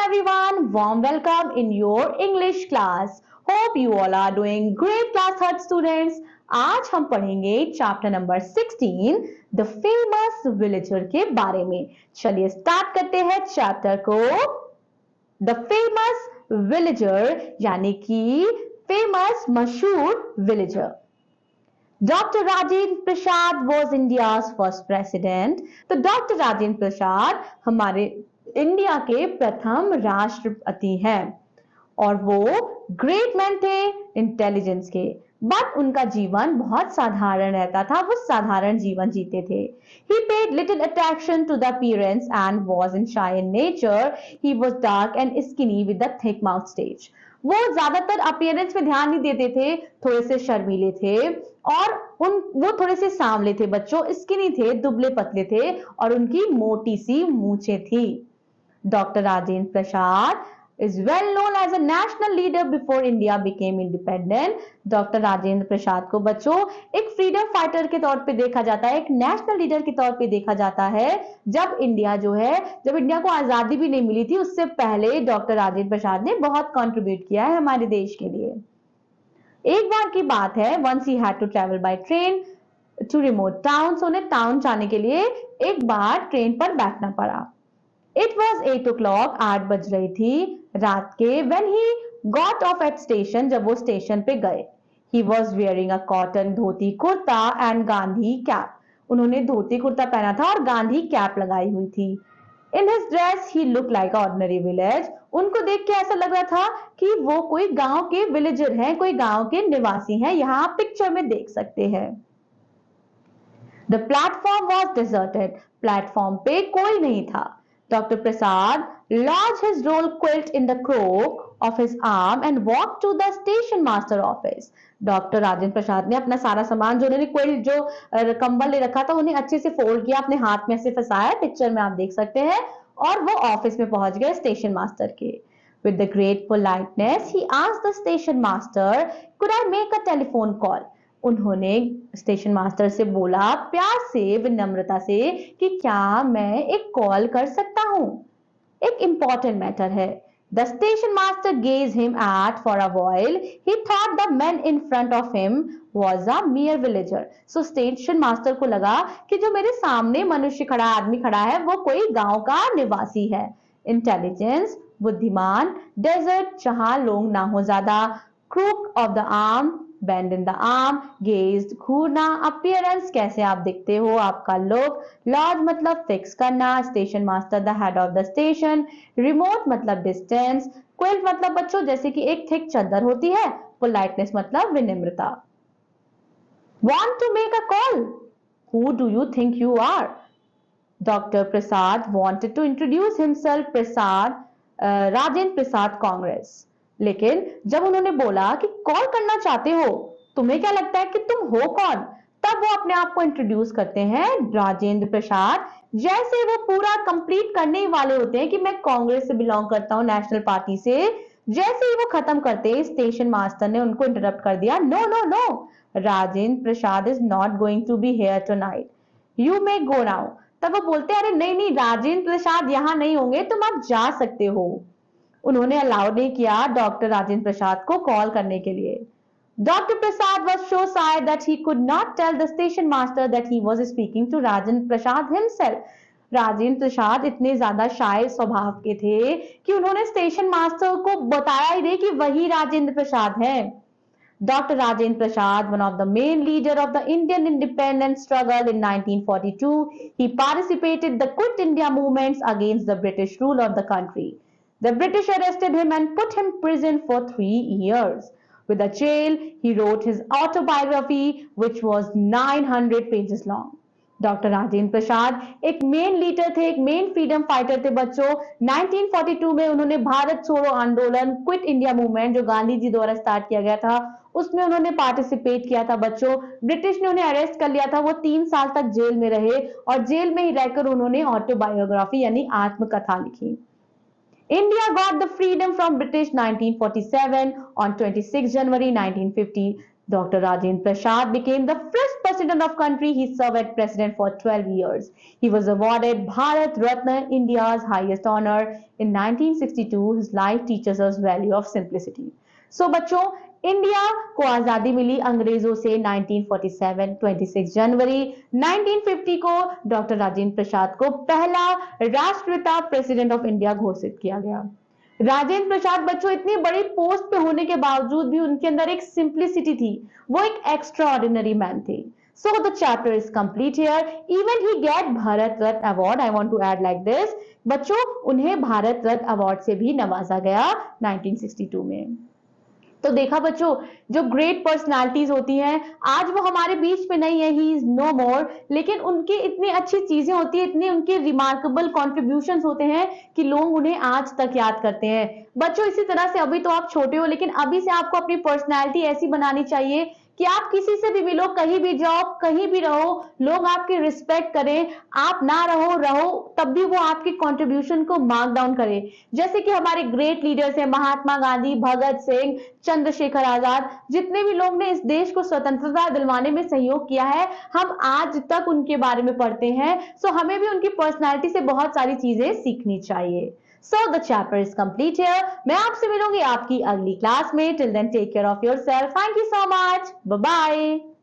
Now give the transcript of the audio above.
everyone, warm welcome in your English class. Hope you all are doing great class third students. आज हम पढ़ेंगे chapter number 16 the famous villager के बारे में। चलिए स्टार्ट करते हैं चैप्टर को। द फेमस विलेजर यानी कि फेमस मशहूर villager. Dr. Rajendra Prasad was India's first president. तो डॉक्टर राजेंद्र प्रसाद हमारे इंडिया के प्रथम राष्ट्रपति हैं और वो ग्रेट मैन थे इंटेलिजेंस के, बट उनका जीवन बहुत साधारण रहता था। वो साधारण जीवन जीते थे। He paid little attention to the appearance and was in shy in nature. He was dark and skinny with a thick mouth stage. वो ज्यादातर अपीयरेंस पे ध्यान नहीं देते थे, थोड़े से शर्मीले थे और वो थोड़े से सांवले थे बच्चों, स्किनी थे, दुबले पतले थे और उनकी मोटी सी मूंछें थी। Doctor Rajendra Prasad is well known as a national leader before India became independent. Doctor Rajendra Prasad को बच्चों एक फ्रीडम फाइटर के तौर पे देखा जाता है, एक नेशनल लीडर के तौर पे देखा जाता है। जब इंडिया को आजादी भी नहीं मिली थी, उससे पहले डॉक्टर राजेंद्र प्रसाद ने बहुत कंट्रीब्यूट किया है हमारे देश के लिए। एक बार की बात है, once he had to travel by train to remote towns, उन्हें टाउन जाने के लिए एक बार ट्रेन पर बैठना पड़ा। It was 8 o'clock, 8 बज रही थी रात के। When he got off at station, जब वो स्टेशन पे गए, he was wearing a cotton dhoti kurta and Gandhi cap. उन्होंने धोती कुर्ता पहना था और गांधी कैप लगाई हुई थी। In his dress, he looked like an ordinary village. उनको देख के ऐसा लग रहा था कि वो कोई गांव के विलेजर हैं, कोई गांव के निवासी हैं। यहाँ आप पिक्चर में देख सकते हैं। The platform was deserted. Platform पे कोई नहीं था। Dr. Prasad lodged his roll quilt in the crook of his arm and walked to the station master office. Doctor Rajendra Prasad ने अपना सारा सामान जो उन्होंने क्विल्ट जो कंबल ले रखा था उन्हें अच्छे से फोल्ड किया, अपने हाथ में से फंसाया, पिक्चर में आप देख सकते हैं, और वो ऑफिस में पहुंच गए स्टेशन मास्टर के। With the great politeness, he asked the station master, "Could I make a telephone call?" उन्होंने स्टेशन मास्टर से बोला प्यार से, विनम्रता से, कि क्या मैं एक कॉल कर सकता हूं, एक इंपॉर्टेंट मैटर है। The station master gazed him at for a while. He thought the man in front of him was a mere villager. So station master को लगा कि जो मेरे सामने आदमी खड़ा है वो कोई गांव का निवासी है। इंटेलिजेंस, बुद्धिमान, डेजर्ट, जहां लोग ना हो ज्यादा, crook of the arm, bend in the arm, gazed, Ghurna, appearance, कैसे आप दिखते हो, आपका लुक, lodge मतलब फिक्स करना, station master the head of the station, remote मतलब डिस्टेंस, quilt मतलब बच्चों जैसे कि एक थिक चादर होती है, politeness मतलब विनम्रता। Want to make a call? Who do you think you are? Dr. Prasad wanted to introduce himself, Rajendra Prasad Congress. लेकिन जब उन्होंने बोला कि कॉल करना चाहते हो, तुम्हें क्या लगता है कि तुम हो कौन, तब वो अपने आप को इंट्रोड्यूस करते हैं राजेंद्र प्रसाद, जैसे वो पूरा कंप्लीट करने ही वाले होते हैं कि मैं कांग्रेस से बिलोंग करता हूं, नेशनल पार्टी से। जैसे ही वो खत्म करते, स्टेशन मास्टर ने उनको इंटरप्ट कर दिया, no no no, Rajendra Prasad is not going to be here tonight, you may go now. तब वो बोलते हैं अरे नहीं नहीं, राजेंद्र प्रसाद यहाँ नहीं होंगे, तुम आप जा सकते हो। उन्होंने अलाउ नहीं किया डॉक्टर राजेंद्र प्रसाद को कॉल करने के लिए। Doctor Prasad was so shy that he could not tell the station master that he was speaking to Rajendra Prasad himself. Rajendra Prasad इतने ज्यादा शाय स्वभाव के थे कि उन्होंने स्टेशन मास्टर को बताया ही नहीं कि वही राजेंद्र प्रसाद हैं। Dr. Rajendra Prasad, one of the main leader of the Indian independence struggle in 1942, he participated in the Quit India movements against the British rule of the country. The British arrested him and put him in prison for 3 years. With the jail, he wrote his autobiography, which was 900 pages long. Doctor Rajendra Prasad एक main leader थे, एक main freedom fighter थे बच्चों। 1942 में उन्होंने भारत छोड़ो आंदोलन, quit India movement जो गांधी जी द्वारा स्टार्ट किया गया था, उसमें उन्होंने पार्टिसिपेट किया था बच्चों। ब्रिटिश ने उन्हें अरेस्ट कर लिया था, वो 3 साल तक जेल में रहे और जेल में ही रहकर उन्होंने ऑटोबायोग्राफी यानी आत्मकथा लिखी। India got the freedom from British 1947 on 26 January 1950. Dr. Rajendra Prasad became the first president of country. He served as president for 12 years. He was awarded Bharat Ratna, India's highest honor, in 1962. His life teaches us value of simplicity. So बच्चों, India को आजादी मिली अंग्रेजों से 1947, 26 जनवरी 1950 को doctor Rajendra Prasad को पहला राष्ट्रपिता president of India घोषित किया गया। राजेंद्र प्रसाद बच्चों इतनी बड़ी पोस्ट पे होने के बावजूद भी उनके अंदर एक सिंप्लिसिटी थी, वो एक एक्स्ट्रा ऑर्डिनरी मैन थे। So the chapter is complete here. Even he get Bharat Ratna award. I want to add like this. बच्चों उन्हें भारत रत्न अवार्ड से भी नवाजा गया 1962 में। तो देखा बच्चों, जो ग्रेट पर्सनालिटीज होती हैं आज वो हमारे बीच में नहीं है, ही इज नो मोर, लेकिन उनकी इतनी अच्छी चीजें होती है, इतने उनके रिमार्केबल कॉन्ट्रीब्यूशंस होते हैं कि लोग उन्हें आज तक याद करते हैं। बच्चों इसी तरह से अभी तो आप छोटे हो, लेकिन अभी से आपको अपनी पर्सनैलिटी ऐसी बनानी चाहिए कि आप किसी से भी मिलो, कहीं भी जाओ, कहीं भी रहो, लोग आपकी रिस्पेक्ट करें। आप ना रहो तब भी वो आपके कंट्रीब्यूशन को मार्क डाउन करें। जैसे कि हमारे ग्रेट लीडर्स हैं, महात्मा गांधी, भगत सिंह, चंद्रशेखर आजाद, जितने भी लोग ने इस देश को स्वतंत्रता दिलवाने में सहयोग किया है, हम आज तक उनके बारे में पढ़ते हैं। सो हमें भी उनकी पर्सनैलिटी से बहुत सारी चीजें सीखनी चाहिए। So the chapter is complete here. मैं आपसे मिलूंगी आपकी अगली क्लास में। Till then, take care of yourself. Thank you so much. Bye bye.